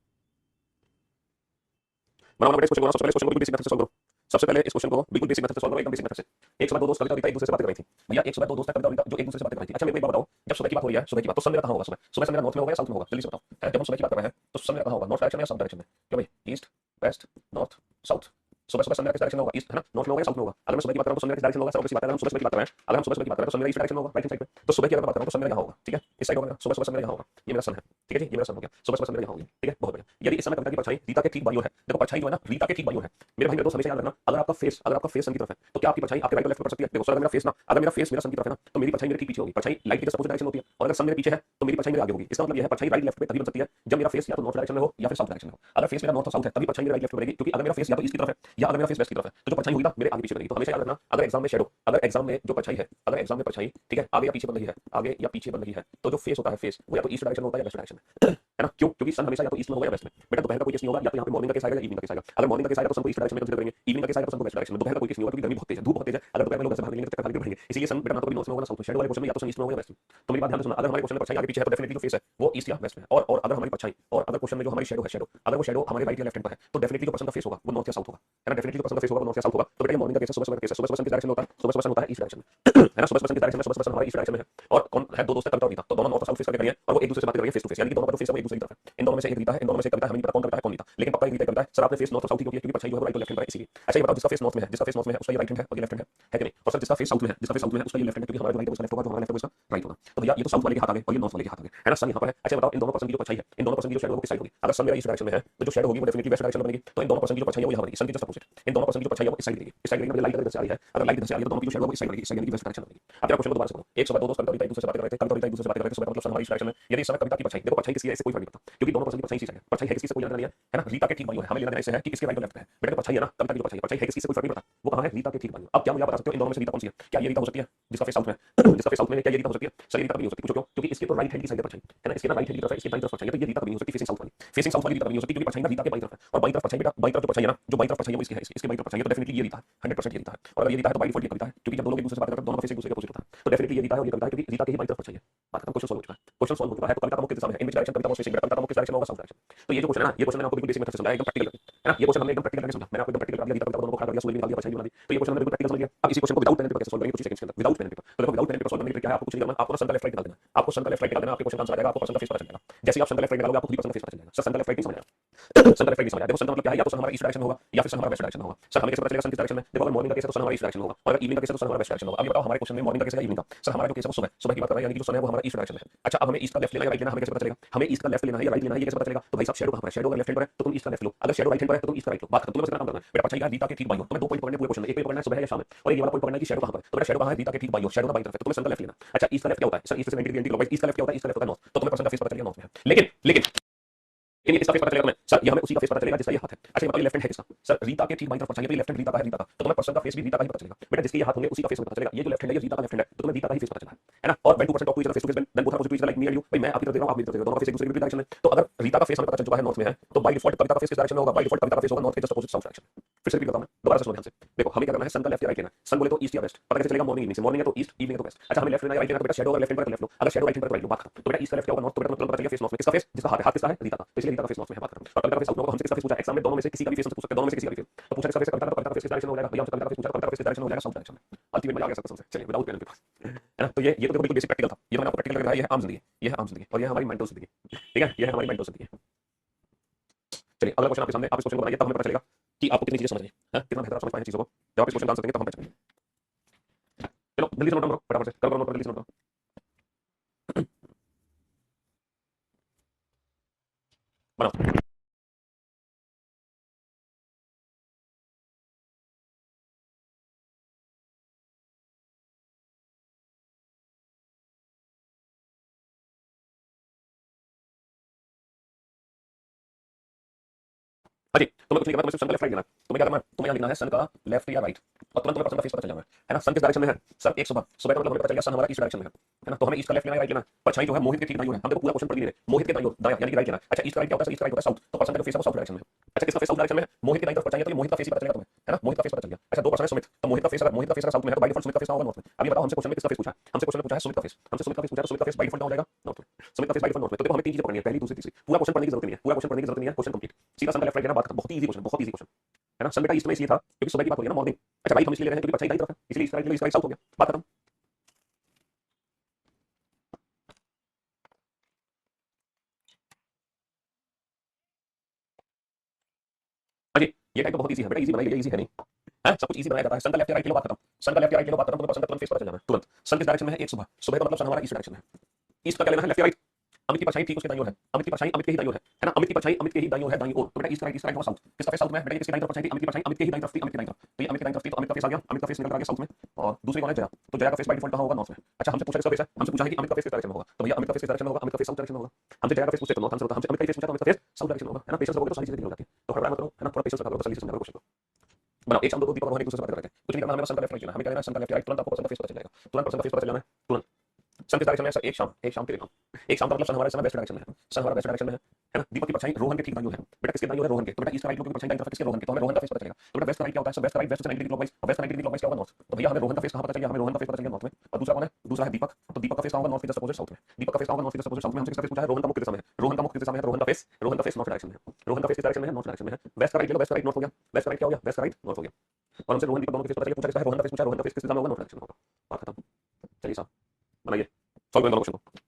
बनाओ बेटा इस क्वेश्चन को, सबसे पहले इस क्वेश्चन को बेसिक मेथड से सॉल्व करो। सबसे पहले इस क्वेश्चन को बिल्कुल बेसिक मेथड से सॉल्व करो, एकदम बेसिक मेथड से। एक सुबह दो दोस्त कविता एक दूसरे से बातें कर रही थी भैया, एक सुबह दो दोस्त कविता जो एक दूसरे से बातें कर रही थी। अच्छा मेरे को एक बात बताओ, जब सुबह की बात हो रही है, सुबह की बात, तो सन मेरा कहां होगा? सुबह सुबह सन मेरा नॉर्थ में होगा या साउथ में होगा? जल्दी से बताओ, है जब हम सुबह की बात कर रहे हैं तो सन मेरा कहां होगा? नॉर्थ डायरेक्शन में या साउथ डायरेक्शन में? क्यों भाई, ईस्ट वेस्ट नॉर्थ साउथ, सुबह सुबह सन मेरा किस डायरेक्शन में होगा? ईस्ट, है ना, नॉर्थ में होगा या साउथ में होगा? अगर मैं सुबह की बात कर रहा हूं तो सन मेरा किस डायरेक्शन में होगा? ऑब्वियसली बात है, हम सुबह की बात कर रहे हैं, अगर हम सुबह की बात कर रहे हैं तो सन मेरा ईस्ट डायरेक्शन में होगा, राइट हैंड साइड पे। तो सुबह की अगर बात कर रहा हूं तो सन मेरा कहां होगा? ठीक है, इस साइड होगा, सुबह सुबह सन मेरा कहां होगा? ये मेरा सन है, ठीक है जी, ये मेरा सन हो गया, सुबह सुबह सन मेरा कहां होगी? ठीक है, बहुत बढ़िया। यदि इस समय कविता की परछाई रीता के ठीक बाईं ओर है, देखो परछाई जो है ना रीता के ठीक बाईं ओर है, मेरे भाई मेरे दोस्त हमेशा याद रखना, अगर आपका फेस सन की तरफ है तो क्या आपकी परछाई आपके राइट और लेफ्ट पर पड़ सकती है? देखो सर अगर मेरा फेस ना, अगर मेरा फेस मेरा सन की तरफ है ना, तो मेरी परछाई मेरे ठीक पीछे होगी, परछाई लाइट की अपोजिट डायरेक्शन होती है, और अगर सन मेरे पीछे है तो मेरी परछाई मेरे आगे होगी। इसका मतलब यह है परछाई राइट लेफ्ट पे तभी बन सकती है जब मेरा फेस या तो नॉर्थ डायरेक्शन में हो या फिर साउथ डायरेक्शन में हो। अगर फेस मेरा नॉर्थ और साउथ है तभी परछाई मेरे राइट लेफ्ट पे बनेगी, क्योंकि अगर मेरा फेस या तो ईस्ट की तरफ है या अगर मेरा फेस वेस्ट की तरफ है तो जो परछाई होगी ना मेरे आगे पीछे बनेगी। तो हमेशा याद रखना, अगर एग्जाम में शैडो, अगर एग्जाम में जो परछाई है, अगर एग्जाम में परछाई, ठीक है, आगे या पीछे बन रही है, आगे या पीछे बन रही है, तो जो फेस होता है फेस वो या तो ईस्ट डायरेक्शन में होता है या वेस्ट डायरेक्शन में, है ना। क्यों? क्योंकि सन हमेशा या तो ईस्ट में होगा या वेस्ट में। बेटा दोपहर का कोई केस नहीं होगा, या तो यहाँ पे मॉर्निंग का केस आएगा या इवनिंग का केस आएगा। अगर मॉर्निंग का केस आएगा तो सन को ईस्ट डायरेक्शन में कंसीडर करेंगे, इवनिंग का केस आएगा तो सन को वेस्ट डायरेक्शन में। दोपहर का कोई केस नहीं होगा क्योंकि गर्मी बहुत तेज है, धूप बहुत तेज है, अगर दोपहर में लोग ऐसे भाग लेंगे तो चक्कर खाली बढ़ेंगे, इसलिए सन बेटा ना तो कभी नॉर्थ में होगा ना साउथ में। शैडो वाले क्वेश्चन में या तो सन ईस्ट में होगा या वेस्ट में। तो मेरी बात ध्यान से सुनना, अगर हमारे क्वेश्चन में परछाई आगे पीछे है तो डेफिनेटली जो फेस है वो ईस्ट या वेस्ट में है, और अगर हमारी परछाई और अगर क्वेश्चन में जो हमारी शैडो है, शैडो अगर वो शैडो हमारे राइट या लेफ्ट हैंड पर है तो डेफिनेटली जो पर्सन का फेस होगा वो नॉर्थ या साउथ होगा, है ना। डेफिनेटली जो पर्सन का फेस होगा वो नॉर्थ या साउथ होगा। तो बेटा ये मॉर्निंग का केस है, सुबह सुबह का केस है, सुबह सुबह सन किस डायरेक्शन में होता है? सुबह सुबह सन होता है ईस्ट डायरेक्शन में, है ना। सुबह सुबह सन किस डायरेक्शन में? सुबह सुबह सन हमारा ईस्ट डायरेक्शन में है, और कौन है? दो दोस्त कविता और रीता, तो दोनों नॉर्थ और साउथ फेस करके खड़ी है और वो एक दूसरे से बात कर रही है फेस टू फेस, यानी कि दोनों का जो फेस है वो एक दूसरे की तरफ है। इन दोनों में से एक रीता है, इन दोनों में से एक कविता है, हमें नहीं पता कौन कविता है कौन रीता, लेकिन पक्का एक रीता कविता है। सर आपने फेस नॉर्थ और साउथ ही क्यों किया? क्योंकि परछाई जो है वो राइट और लेफ्ट हैंड पर है इसीलिए। अच्छा ये बताओ जिसका फेस नॉर्थ में है, जिसका फेस नॉर्थ में है उसका ये राइट हैंड है और ये लेफ्ट हैंड है कि नहीं? और सर जिसका फेस साउथ में है, जिसका फेस साउथ में है उसका ये लेफ्ट हैंड है, क्योंकि हमारा जो राइट है उसका लेफ्ट होगा, जो हमारा लेफ्ट है उसका राइट होगा। तो भैया ये तो साउथ वाले के हाथ आ गए और ये नॉर्थ वाले के हाथ आ गए, है ना। सन यहाँ पर है। अच्छा बताओ इन दोनों पर्सन की जो परछाई है, इन दोनों पर्सन की जो शैडो किस साइड होगी? अगर सन मेरा ईस्ट डायरेक्शन में है तो जो शैडो होगी वो डेफिनेटली वेस्ट डायरेक्शन में बनेगी, तो इन दोनों पर्सन की जो परछाई है वो यहाँ बनेगी, सन की जस्ट अपोजिट। इन दोनों पर्सन की जो परछाई है वो इस साइड बनेगी, इस साइड बनेगी, लाइट इधर से आ रही है, अगर लाइट इधर से आ रही है तो दोनों की जो शैडो है वो इस साइड बनेगी, इस साइड यानी कि वेस्ट डायरेक्शन बनेगी। अब जरा क्वेश्चन को दोबारा से करो, एक सुबह दो दोस्त कविता एक दूसरे से बातें कर रहे थे, कविता एक दूसरे से बातें कर रहे थे, सुबह मतलब सन हमारी ईस्ट डायरेक्शन में। यदि इस समय कविता की परछाई, देखो परछाई किसकी है इससे कोई फर्क नहीं पड़ता, क्योंकि दोनों पर्सन की परछाई इसी साइड है, परछाई है किसकी से कोई लेना नहीं है ना। रीता के ठीक बाईं ओर है, हमें लेना देना इससे है कि किसके राइट और लेफ्ट है। बेटा परछाई है ना, कविता की जो परछाई है किसकी से कोई फर्क नहीं पड़ता, वो कहां है? रीता के ठीक बाईं ओर। अब क्या मुझे आप बता सकते हो इन दोनों में से रीता कौन सी है? क्या ये रीता हो सकती है जिसका फेस साउथ में है? जिसका फेस साउथ में है, क्या ये रीता हो सकती है? सर ये रीता कभी नहीं हो सकती, पूछो क्यों? क्योंकि इसके तो राइट हैंड की साइड है परछाई, है ना, इसके ना राइट हैंड की तरफ है, इसके बाईं तरफ परछाई है, तो ये रीता कभी नहीं हो सकती फेसिंग साउथ वाली, फेसिंग साउथ वाली रीता कभी नहीं हो सकती, क्योंकि परछाई ना रीता के बाईं तरफ है, और बाईं तरफ परछाई बेटा बाईं तरफ जो परछाई है ना, जो बाईं तरफ परछाई है वो इसकी है, इसके बाईं तरफ परछाई है, तो डेफिनेटली ये रीता है, 100% ये रीता है। और अगर ये रीता है तो बाई डिफॉल्ट ये कविता है, क्योंकि जब दो लोग एक दूसरे से बात करते हैं दोनों का फेस एक दूसरे के अपोजिट होता है, तो डेफिनेटली ये रीता है और ये कविता है, क्योंकि रीता के ही बाईं तरफ परछाई है। बात खत्म, क्वेश्चन सॉल्व हो चुका है, क्वेश्चन सॉल्व हो चुका है। तो कविता का मुख्य दिशा में है, in which direction Kavita was facing, Kavita का मुख्य डायरेक्शन होगा साउथ डायरेक्शन। तो ये जो क्वेश्चन है ना, ये क्वेश्चन मैंने आपको बिल्कुल बेसिक मेथड से समझाया, एकदम प्रैक्टिकल है ना। ये क्वेश्चन हमने एकदम प्रैक्टिकल करके समझा, मैंने आपको एकदम प्रैक्टिकल कर दिया, रीता कविता दोनों को खड़ा कर दिया, सूर्य निकाल दिया, परछाई बना दी, तो ये क्वेश्चन हमने बिल्कुल प्रैक्टिकल समझ लिया। अब इसी क्वेश्चन को विदाउट पेन एंड पेपर कैसे सॉल्व करेंगे कुछ सेकंड्स के अंदर, विदाउट पेन एंड पेपर। तो देखो without pen and paper solve करने के लिए क्या है, आपको कुछ नहीं करना, आपको ना सन का लेफ्ट राइट निकाल देना, आपको सन का लेफ्ट राइट निकाल देना, आपके क्वेश्चन का आंसर आ जाएगा, आपको पर्सन का फेस पता चल जाएगा। जैसे ही आप सन का लेफ्ट राइट निकालोगे आपको खुद ही पर्सन का फेस पता चल जाएगा। सर सन का लेफ्ट राइट नहीं समझ आया, सन का लेफ्ट राइट नहीं समझ आया। देखो सन का मतलब क्या है, या तो सन हमारा ईस्ट डायरेक्शन होगा या फिर सन हमारा वेस्ट डायरेक्शन होगा। सर हमें कैसे पता चलेगा सन किस डायरेक्शन में? देखो अगर मॉर्निंग का केस है तो सन हमारा ईस्ट डायरेक्शन होगा, और अगर इवनिंग का केस है तो सन हमारा वेस्ट डायरेक्शन होगा। अब ये बताओ हमारे क्वेश्चन में मॉर्निंग का केस है या इवनिंग का? सर हमारा जो केस है वो सुबह सुबह की बात कर रहा है, यानी कि जो सन है वो हमारा ईस्ट डायरेक्शन में है। अच्छा अब हमें ईस्ट का लेफ्ट लेना है या राइट लेना है, हमें कैसे पता चलेगा? हमें ईस्ट का लेफ्ट लेना है या राइट लेना है, ये कैसे पता चलेगा? तो भाई साहब शैडो कहां पर है? शैडो अगर लेफ्ट हैंड पर है तो तुम ईस्ट का लेफ्ट लो, अगर शैडो राइट हैंड पर है तो तुम ईस्ट का राइट लो। बात खत्म। तुम्हें बस इतना काम करना है बेटा, परछाई का रीता के ठीक बाईं ओर। तुम्हें दो पॉइंट पकड़ने पूरे क्वेश्चन में, एक पॉइंट पकड़ना है सुबह है या शाम में, और एक ये वाला पॉइंट पकड़ना है कि शैडो कहां पर है। तो बेटा शैडो कहां है? रीता के ठीक बाईं ओर, शैडो का बाईं तरफ है, तो तुम्हें सन का लेफ्ट लेना। अच्छा ईस्ट का लेफ्ट क्या होता है? सर ईस्ट से 90 डिग्री एंटी क्लॉकवाइज, ईस्ट का लेफ्ट क्या होता है? ईस्ट का लेफ्ट होता है नॉर्थ, तो तुम्हें पर्सन का फेस पता चल गया नॉर्थ में है। लेकिन लेकिन इसका फेस पता चलेगा तुम्हें सर, ये हमें उसी का फेस पता चलेगा जिसका ये हाथ है। अच्छा ये बताओ, ये लेफ्ट हैंड है किसका? सर रीता के ठीक बाईं तरफ चाहिए, तो ये लेफ्ट हैंड रीता का है, रीता का, तो तुम्हें पर्सन का फेस भी रीता का ही पता चलेगा। बेटा जिसके ये हाथ होंगे उसी का फेस पता चलेगा। ये जो लेफ्ट हैंड है ये रीता का लेफ्ट हैंड है, तो तुम्हें रीता का ही फेस पता चला है ना। और when two person talk to each other face to face, then both are opposite to each other like me and you, भाई मैं आपकी तरफ देख रहा हूं, आप मेरी तरफ देख रहे हो, दोनों का फेस एक दूसरे के विपरीत डायरेक्शन में। तो अगर रीता का फेस हमें पता चल चुका है नॉर्थ में है, तो बाय डिफॉल्ट कविता का फेस किस डायरेक्शन में होगा? बाय डिफॉल्ट कविता का फेस होगा नॉर्थ के जस्ट अपोजिट साउथ डायरेक्शन। फिर से रिपीट करता हूं मैं, दोबारा से सुनो ध्यान से। देखो हमें क्या करना है, सन का लेफ्ट या राइट लेना है। सन बोले तो ईस्ट या वेस्ट, पता कैसे चलेगा? मॉर्निंग इवनिंग से। मॉर्निंग है तो ईस्ट, इवनिंग है तो वेस्ट। अच्छा हमें लेफ्ट लेना है राइट लेना है, तो बेटा शैडो अगर लेफ्ट हैंड पर लेफ्ट लो, अगर शैडो राइट हैंड पर राइट लो, बात खत्म। तो बेटा ईस्ट का लेफ्ट क्या होगा? नॉर्थ। तो बेटा तुरंत पता चल गया फेस नॉर्थ में। किसका फेस? जिसका हाथ है, हाथ किसका है? रीता का, तो इसलिए रीता का फेस नॉर्थ में है, बात खत्म। और कविता का फेस साउथ में होगा। हमसे किसका फेस पूछा एग्जाम में? दोनों में से किसी का भी फेस हमसे पूछ सकते हैं, दोनों में से किसी का भी फेस। तो पूछा किसका फेस? कविता का, तो कविता का फेस किस डायरेक्शन में हो जाएगा? भैया हमसे कविता का फेस पूछा, कविता का फेस किस डायरेक्शन में हो जाएगा? साउथ डायरेक्शन में। अल्टीमेट में आ गया सब समझ। चलिए विदाउट पेन के पास, है ना। तो ये तो देखो बिल्कुल बेसिक प्रैक्टिकल था। ये तो मैंने आपको प्रैक्टिकल लग रहा है, ये है आम जिंदगी, ये है आम जिंदगी, और ये है हमारी मेंटल जिंदगी, ठीक है, ये है हमारी मेंटल जिंदगी। चलिए अगला क्वेश्चन आपके सामने, आप इस क्वेश्चन को बनाइए, तब हमें पता चलेगा कि आपको कितनी चीजें समझ आई है, कितना बेहतर आप समझ पाए हैं चीजों को। जब आप इस क्वेश्चन का आंसर देंगे तब हम पहचानेंगे। चलो जल्दी से नोट डाउन करो, फटाफट से करो, नोट करो, जल्दी से नोट करो। बनाओ। हाँ जी, तुम्हें कुछ नहीं करना, तुम्हें सिर्फ सन का लेफ्ट राइट लेना है। तुम्हें क्या करना है? तुम्हें यहाँ लिखना है सन का लेफ्ट या राइट, और तुरंत तुम्हें पर्सन का फेस पता चल जाएगा, है ना। सन किस डायरेक्शन में है? सर एक सुबह, सुबह का मतलब हमें पता चल गया सन हमारा ईस्ट डायरेक्शन में है ना। तो हमें ईस्ट का लेफ्ट लेना है, राइट लेना है। परछाई जो है मोहित के ठीक दाईं ओर है, हम देखो पूरा क्वेश्चन पढ़ लिए, मोहित के दाईं ओर, दायां यानी कि राइट लेना है। अच्छा ईस्ट का राइट क्या होता है? ईस्ट का राइट होता है साउथ, तो पर्सन का फेस है वो साउथ डायरेक्शन में है। अच्छा किसका फेस साउथ डायरेक्शन में है? मोहित के दाईं तरफ परछाई है, तो ये मोहित का फेस ही पता चलेगा तुम्हें, है ना। मोहित का फेस पता चल गया। अच्छा दो पर्सन है सुमित, तो मोहित का फेस अगर साउथ में है तो बाय डिफॉल्ट सुमित का फेस होगा नॉर्थ में। अभी बताओ हमसे क्वेश्चन में किसका फेस पूछा है? हमसे क्वेश्चन में पूछा है सुमित का फेस, हमसे सुमित का फेस पूछा है, तो सुमित का फेस बाय डिफॉल्ट हो जाएगा नॉर्थ में, सुमित का फेस बाय डिफॉल्ट नॉर्थ में। तो देखो हमें तीन चीजें पढ़नी है, पहली दूसरी तीसरी। पूरा क्वेश्चन पढ़ने की जरूरत नहीं है, पूरा क्वेश्चन पढ़ने की जरूरत नहीं है, क्वेश्चन कंप्लीट। सीधा सन का लेफ्ट राइट लेना, बात खत्म। बहुत ही इजी क्वेश्चन, बहुत इजी क्वेश्चन, है ना। सन बेटा ईस्ट में इसलिए था क्योंकि सुबह की बात हो रही है ना, मॉर्निंग। अच्छा राइट हम इसलिए ले रहे हैं क्योंकि परछाई दाईं तरफ है, इसलिए ईस्ट राइट ले लो, ईस्ट राइट साउथ हो गया, बात खत्म। हाँ जी, ये टाइप तो बहुत इजी है बेटा, इजी बनाइए, इजी है नहीं है, सब कुछ इजी बनाया जाता है। सन का लेफ्ट या राइट ले लो, बात खत्म। सन का लेफ्ट या राइट ले लो, बात खत्म। तुम्हें पर्सन का तुरंत फेस पता चल जाना है तुरंत। सन किस डायरेक्शन में है? एक सुबह, सुबह का मतलब सन हमारा ईस्ट डायरेक्शन में है। ईस्ट का क्या लेना है? लेफ्ट या राइट? अमित की परछाई ठीक उसके दाईं ओर है, अमित की परछाई अमित के ही दाईं ओर है ना। अमित की परछाई अमित के ही दाईं ओर है, दाईं ओर। तो बेटा ईस्ट राइट होगा साउथ, किसका फेस साउथ में है? बेटा ये किसके दाईं तरफ परछाई थी? अमित की परछाई अमित के ही दाईं तरफ थी, अमित के दाईं तरफ, तो ये अमित के दाईं तरफ थी, तो अमित का फेस आ गया, अमित का फेस निकल कर आ गया साउथ में। और दूसरी कौन है? जया, तो जया का फेस बाय डिफॉल्ट कहां होगा? नॉर्थ में। अच्छा हमसे पूछा किसका फेस है? हमसे पूछा है कि अमित का फेस किस डायरेक्शन में होगा, तो भैया अमित का फेस किस डायरेक्शन में होगा? अमित का फेस साउथ डायरेक्शन में होगा। हमसे जया का फेस पूछते तो नॉर्थ आंसर होता, हमसे अमित का फेस पूछा तो अमित का फेस साउथ डायरेक्शन में होगा, है ना। पेशेंस रखोगे तो सारी चीजें क्लियर हो जाती है, तो हड़बड़ा मत करो, है ना। थोड़ा पेशेंस रखा करो, तसल्ली से समझा करो क्वेश्चन को। बनाओ एक शाम दो दीपक और एक दूसरे से बात कर रहे थे, कुछ नहीं करना, हमें सन का लेफ्ट राइट लेना, हमें क्या लेना है? सन का लेफ्ट राइट, तुरंत आपको पर्सन का फेस पता चल जाएगा, तुरंत पर्सन का फेस पता चल जाना है तुरंत। सन किस डायरेक्शन में है? सर एक शाम के लिए काम, एक शाम का मतलब सन हमारा वेस्ट डायरेक्शन में है, सन हमारा वेस्ट डायरेक्शन में है ना। दीपक की परछाई रोहन के ठीक दाईं ओर है, बेटा किसके दाईं ओर है? रोहन के, तो बेटा ईस्ट राइट लो, क्योंकि परछाई दाईं तरफ किसके? रोहन के, तो हमें रोहन का फेस पता चलेगा। तो बेटा वेस्ट राइट क्या होता है? वेस्ट राइट, वेस्ट से 90 डिग्री क्लॉकवाइज, और वेस्ट 90 डिग्री क्लॉकवाइज क्या होगा? नॉर्थ। तो भैया हमें रोहन का फेस कहां पता चल गया? हमें रोहन का फेस पता चल गया नॉर्थ में। और दूसरा कौन है? दूसरा है दीपक, तो दीपक का फेस कहां होगा? नॉर्थ के जस्ट अपोजिट साउथ में। दीपक का फेस कहां होगा? नॉर्थ के जस्ट अपोजिट साउथ में। हमसे किसका फेस पूछा है? रोहन का मुख किस दिशा में है? रोहन का मुख किस दिशा में है? रोहन का फेस नॉर्थ डायरेक्शन में है, रोहन का फेस किस डायरेक्शन में है? नॉर्थ डायरेक्शन में है। वेस्ट का राइट ले लो, वेस्ट का राइट नॉर्थ हो गया, वेस्ट का राइट क्या हो गया? वेस्ट का राइट नॉर्थ हो गया। और हमसे रोहन दीपक दोनों के फेस पता चल गया, पूछा किसका है? रोहन का फेस पूछा, रोहन का फेस किस दिशा में होगा? नॉर्थ डायरेक्शन में होगा, बात खत्म। चलिए साहब बनाइए, सॉल्व करें दोनों क्वेश्चन को।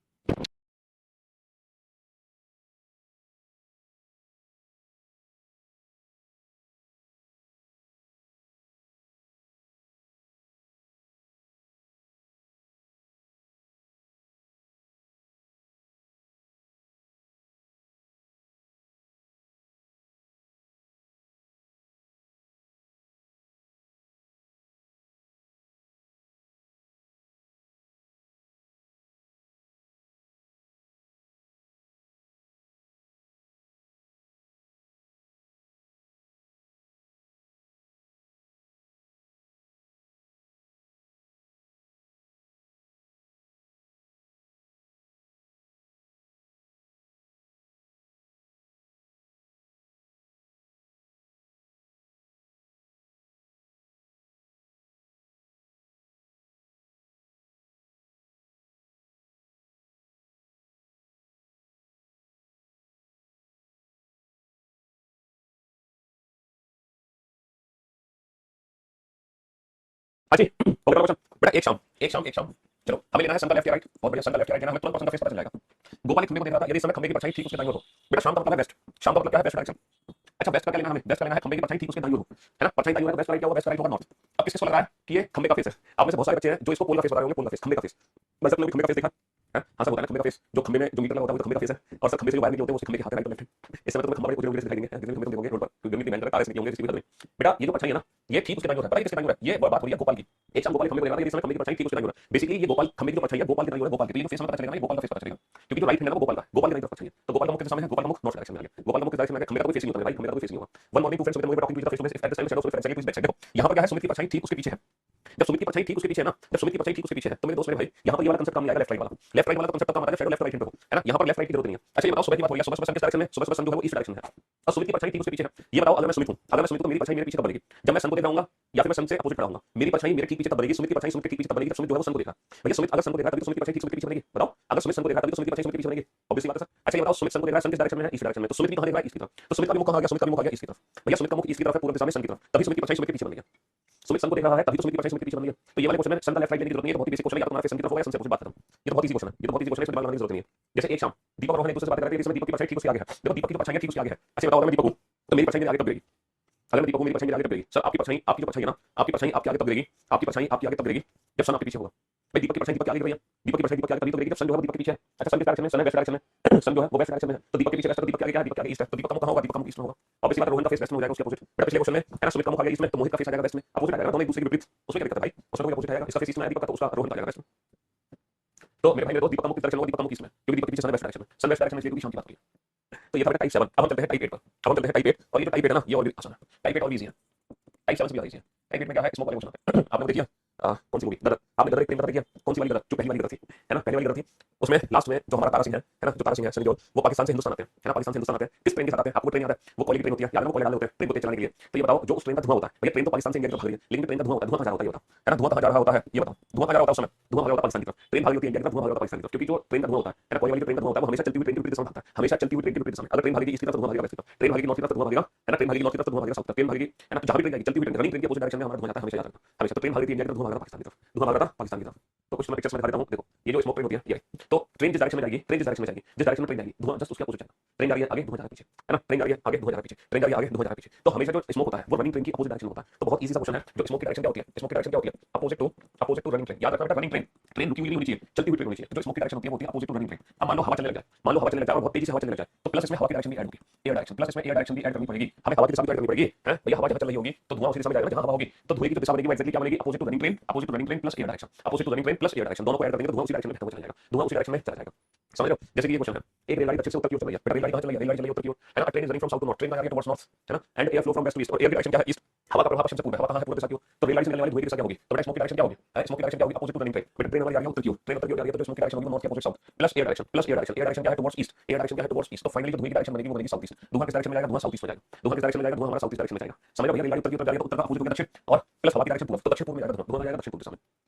हाँ जी हो गया क्वेश्चन। बेटा एक शाम चलो हमें लेना है सन का लेफ्ट या राइट, बहुत बढ़िया। सन का लेफ्ट या राइट लेना, हमें तुरंत पर्सन का फेस पता चल जाएगा। गोपाल एक खंबे को देख रहा था, यदि इस समय खंबे की परछाई ठीक उसके दाईं ओर हो, बेटा शाम का मतलब है वेस्ट, शाम का मतलब क्या है? West direction. अच्छा वेस्ट का क्या लेना है? हमें वेस्ट का लेना है, खंबे की परछाई ठीक उसके दाईं ओर हो, है ना। परछाई दाईं ओर है, वेस्ट राइट क्या होगा? वेस्ट राइट होगा नॉर्थ। अब किसको लग रहा है कि ये खंबे का फेस है? आप में से बहुत सारे बच्चे हैं जो इसको पोल का फेस बता रहे होंगे, पोल का फेस, खंबे का फेस। मैं सब लोग खंबे का फेस देखा है, हाँ सब होता है ना खंबे का फेस, जो खंबे में जो मीटर लगा होता है वो खंबे का फेस है। और सब खंबे से जो वायर निकले होते हैं वो खंबे के हाथ राइट और लेफ्ट है। इस समय तो खंबा उजले उजले दिखाई देंगे, जितने खंबे तुम देखोगे रोड पर, क्योंकि गर्मी की मेहनत तारे से निकले होंगे किसी भी घर में। बेटा ये जो परछाई है ना, ये ठीक उसके दाईं ओर है, पता है किसके दाईं ओर है? ये बात हो रही है गोपाल की, एक शाम गोपाल खंबे को देखा था, ये समय खंबे की परछाई ठीक उसके दाईं ओर है। बेसिकली ये गोपाल खंबे की जो परछाई है गोपाल की दाईं ओर है, गोपाल की, तो ये जो फेस हमें पता चलेगा ये गोपाल का फेस पता चलेगा, क्योंकि जो राइट हैंड है वो गोपाल का, गोपाल की दाईं तरफ परछाई है, तो गोपाल का मुख किस सामने है, गोपाल का मुख नॉर्थ डायरेक्शन में आ गया, गोपाल का मुख किस डायरेक्शन में आ गया, खंबे का कोई फेस नहीं होता है भाई, खंबे का कोई फेस नहीं होगा। One morning two friends with talking to each other face to face at the time shadow friends to back side. देखो यहाँ पर क्या है, सुमित की परछाई ठीक उसके पीछे है, जब सुमित की परछाई ठीक उसके पीछे है ना, जब सुमित की परछाई ठीक उसके पीछे है, तो मेरे दोस्त मेरे भाई यहाँ पर ये वाला कंसेप्ट काम नहीं आएगा, लेफ्ट राइट वाला कंसेप्ट काम आता है शैडो लेफ्ट राइट हैंड पे हो, है ना, यहाँ पर लेफ्ट राइट की जरूरत नहीं है। अच्छा ये बताओ सुबह की बात हो रही है, सुबह सुबह किस डायरेक्शन में, सुबह सुबह सन जो है वो ईस्ट डायरेक्शन में है, और सुमित की परछाई ठीक उसके पीछे है। ये बताओ अगर मैं सुमित हूँ, अगर मैं सुमित हूँ, मेरी परछाई मेरे पीछे कब बनेगी, जब मैं सन को देख रहा हूँ या फिर मैं सन से अपोजिट खड़ा हूँ, मेरी परछाई मेरे ठीक पीछे तब बनेगी, सुमित की परछाई सुमित के ठीक पीछे तब बनेगी जब सुमित जो है वो सन को देखा। भैया सुमित अगर सन को देखा तभी तो सुमित की परछाई ठीक सुमित के पीछे बनेगी, बताओ अगर सुमित सन को देखा तभी तो सुमित की परछाई सुमित के पीछे बनेगी, ऑब्वियसली बात है सर। अच्छा ये बताओ सुमित सन को देख रहा है, सन किस डायरेक्शन में है, ईस्ट डायरेक्शन में, तो सुमित भी कहाँ देख रहा है, ईस्ट की तरफ, तो सुमित का भी मुख कहाँ आ गया, सुमित का भी मुख आ गया ईस्ट की तरफ। भैया सुमित का मुख ईस्ट की तरफ है, पूर्व दिशा में सन की तरफ, तभी सुमित की परछाई सुमित के पीछे बनेगी, सुमित सन को देख रहा है तभी तो सुमित की परछाई सुमित के पीछे बनेगी। तो ये वाले क्वेश्चन में सन का लेफ्ट राइट लेने की जरूरत नहीं है, तो बहुत ही बेसिक क्वेश्चन है, या तो तुम्हारा सन की तरफ होगा या सन से अपोजिट बात खत्म। ये तो बहुत इजी क्वेश्चन है, ये तो बहुत इजी क्वेश्चन है, इसमें दिमाग लगाने की जरूरत नहीं है। जैसे एक शाम दीपक और रोहन एक दूसरे से बात कर रहे थे, इसमें दीपक की परछाई ठीक उसके आगे है, देखो दीपक की जो परछाई है ठीक उसके आगे है। अच्छा बताओ अगर मैं दीपक हूं तो मेरी परछाई मेरे आगे कब गिरेगी, अगर मैं दीपक हूं मेरी परछाई मेरे आगे कब गिरेगी, सर आपकी परछाई आपकी जो परछाई है ना, आपकी परछाई आपके आगे तब गिरेगी, आपकी परछाई आपके आगे तब गिरेगी जब सन आपके पीछे होगा। भाई दीपक की परछाई दीपक के आगे गिर रही है, दीपक की परछाई दीपक के आगे तभी तो गिरेगी जब सन जो है वो दीपक के पीछे है। अच्छा सन किस डायरेक्शन में, सन है वेस्ट डायरेक्शन में, सन जो है वो वेस्ट डायरेक्शन में है, तो दीपक के पीछे वेस्ट है, तो दीपक के आगे क्या है, दीपक के आगे ईस्ट है, तो दीपक का मुख कहां होगा, दीपक का मुख ईस्ट में होगा। अब इसी बात रोहन का फेस वेस्ट में हो जाएगा उसके अपोजिट। बेटा पिछले क्वेश्चन में है ना सुमित का मुख आ गया ईस्ट में, तो मोहित का फेस आ जाएगा वेस्ट में, अपोजिट आ जाएगा, दोनों एक दूसरे के विपरीत, उसमें क्या दिक्कत है भाई, उसमें कोई अपोजिट आएगा, इसका फेस ईस्ट में है दीपक का, तो उसका रोहन का आ जाएगा वेस्ट में। तो मेरे भाई मेरे दोस्त दीपक का मुख किस डायरेक्शन होगा, दीपक का मुख ईस्ट में, क्योंकि दीपक के पीछे सन वेस्ट डायरेक्शन में, सन वेस्ट डायरेक्शन में इसलिए क्योंकि शाम की बात हो रही है। तो ये था बेटा टाइप 7। अब हम चलते हैं टाइप 8 पर, अब हम चलते हैं टाइप 8, और ये जो टाइप 8 है ना ये और भी आसान है, टाइप 8 और इजी है, टाइप 7 से भी ज्यादा इजी है। टाइप 8 में क्या है, स्मोक वाले क्वेश्चन आपने वो देखी है, कौन सी मूवी गदर, आपने गदर एक प्रेम कथा देखी है, कौन सी वाली गदर, जो पहली वाली गदर थी, है ना, पहली वाली गदर थी, उसमें लास्ट में जो हमारा तारा सिंह है ना, जो तारा सिंह है सनी देओल, वो पाकिस्तान से हिंदुस्तान आते हैं, है ना, पाकिस्तान से हिंदुस्तान आते हैं, किस ट्रेन के साथ आते हैं, आपको ट्रेन याद है, वो कोयले की ट्रेन होती है, याद है वो कोयले डाले होते हैं ट्रेन को तेज चलाने के लिए। तो ये बताओ जो उस ट्रेन का धुआं होता है, भैया ट्रेन तो पाकिस्तान से इंडिया की तरफ भाग रही है, लेकिन ट्रेन का धुआं होता है, धुआं कहाँ जा रहा होता है, ये बताओ, है ना, धुआं कहाँ जा रहा होता है ये बताओ, धुआं कहाँ जा रहा होता है उस समय, धुआं कहाँ जा रहा होता है पाकिस्तान की तरफ, ट्रेन भाग रही होती है इंडिया की तरफ, धुआं भाग रहा होता है पाकिस्तान की तरफ, क्योंकि जो ट्रेन का धुआं होता है ना, कोयले वाली ट्रेन का धुआं होता है वो हमेशा चलती हुई ट्रेन के विपरीत दिशा में भागता है, हमेशा चलती हुई ट्रेन के विपरीत दिशा में, अगर ट्रेन भागेगी ईस्ट की तरफ तो धुआं भागेगा वेस्ट की तरफ, ट्रेन भागेगी नॉर्थ की तरफ तो धुआं भागेगा, है ना, ट्रेन भागेगी नॉर्थ की तरफ तो धुआं भागेगा साउथ की तरफ, ट्रेन भागेगी है ना, जहाँ भी ट्रेन जाएगी चलती हुई ट्रेन, रनिंग ट्रेन के अपोजिट डायरेक्शन में हमारा धुआं जाता है हमेशा, याद रखना हमेशा। तो ट्रेन भाग रही थी इंडिया की तरफ, धुआं भाग रहा था पाकिस्तान की तरफ, धुआं भाग रहा था पाकिस्तान की तरफ। तो कुछ मैं पिक्चर्स में दिखा देता हूँ, देखो ये जो स्मोक ट्रेन होती है ये, तो ट्रेन जिस डायरेक्शन में जाएगी, ट्रेन जिस डायरेक्शन में जाएगी, जिस डायरेक्शन में ट्रेन जाएगी धुआं जस्ट उसके अपोजिट जाएगा, ट्रेन जा रही है आगे धुआं जा रहा है पीछे, है ना, ट्रेन जा रही है आगे धुआं जा रहा है पीछे, ट्रेन जा रही है आगे धुआं जा रहा है पीछे, तो हमेशा जो स्मोक होता है वो रनिंग ट्रेन की अपोजिट डायरेक्शन में होता है। तो बहुत इजी सा क्वेश्चन है, जो स्मोक की डायरेक्शन क्या होती है, स्मोक की डायरेक्शन क्या होती है, अपोजिट टू रनिंग ट्रेन, याद रखना बेटा, रनिंग ट्रेन, ट्रेन रुकी हुई नहीं होनी चाहिए, चलती हुई ट्रेन होनी चाहिए, तो जो स्मोक की डायरेक्शन होती है वो होती है अपोजिट टू रनिंग ट्रेन। अब मान लो हवा चलने लग जाए, मान लो हवा चलने लग जाए और बहुत तेजी से हवा चलने लग जाए, तो प्लस इसमें हवा की डायरेक्शन भी ऐड होगी, एयर डायरेक्शन, प्लस इसमें एयर डायरेक्शन भी ऐड करनी पड़ेगी, हमें हवा की दिशा भी ऐड करनी पड़ेगी, है भैया, हवा जहाँ चल रही होगी तो धुआं उसी दिशा में जाएगा, जहाँ हवा होगी तो धुएं की जो दिशा बनेगी वो एक्जेक्टली क्या बनेगी, opposite to running train, opposite to running train plus air direction, opposite to running train plus air direction, दोनों को ऐड कर देंगे तो धुआं उसी डायरेक्शन में चला जाएगा, धुआं उसी डायरेक्शन में चला जाएगा, समझ रहे हो। जैसे कि ये क्वेश्चन है, एक रेलगाड़ी दक्षिण से उत्तर की ओर चल रही है, बेटा रेलगाड़ी कहाँ चल रही है, रेलगाड़ी चल रही है उत्तर की ओर, है ना, train is running from south to north, train का जा टुवर्ड्स नॉर्थ, है ना, and air flow from west to east, और एयर की डायरेक्शन क्या है ईस्ट, हवा का प्रभाव पश्चिम से पूर्व है, हवा कहाँ है पूर्व दिशा की ओर, तो रेलगाड़ी से निकलने वाली धुएं की दिशा क्या होगी, तो बेटा स्मोक की डायरेक्शन क्या होगी, स्मोक की डायरेक्शन क्या होगी, अपोजिट टू रनिंग ट्रेन, बेटा ट्रेन हमारी आ रही है उत्तर की ओर, ट्रेन उत्तर की ओर आ रही है तो जो स्मोक की डायरेक्शन होगी नॉर्थ की opposite south, plus air direction, plus air direction, air direction क्या है टुवर्ड्स ईस्ट, एयर डायरेक्शन क्या है टुवर्ड्स ईस्ट, तो फाइनली जो धुएं की डायरेक्शन बनेगी वो बनेगी साउथ ईस्ट, धुआं किस डायरेक्शन में जाएगा, धुआं साउथ ईस्ट में जाएगा, धुआं किस डायरेक्शन में जाएगा, धुआं हमारा साउथ ईस्ट डायरेक्शन में जाएगा, समझ रहे हो भैया, रेलगाड़ी उत्तर की ओर जा रही है तो उत्तर का अपोजिट हो गया दक्षिण, और प्लस हवा की डायरेक्शन पूर्व, तो दक्षिण पूर्व में जाएगा धुआं जाएगा दक्षिण पूर्व दिशा में,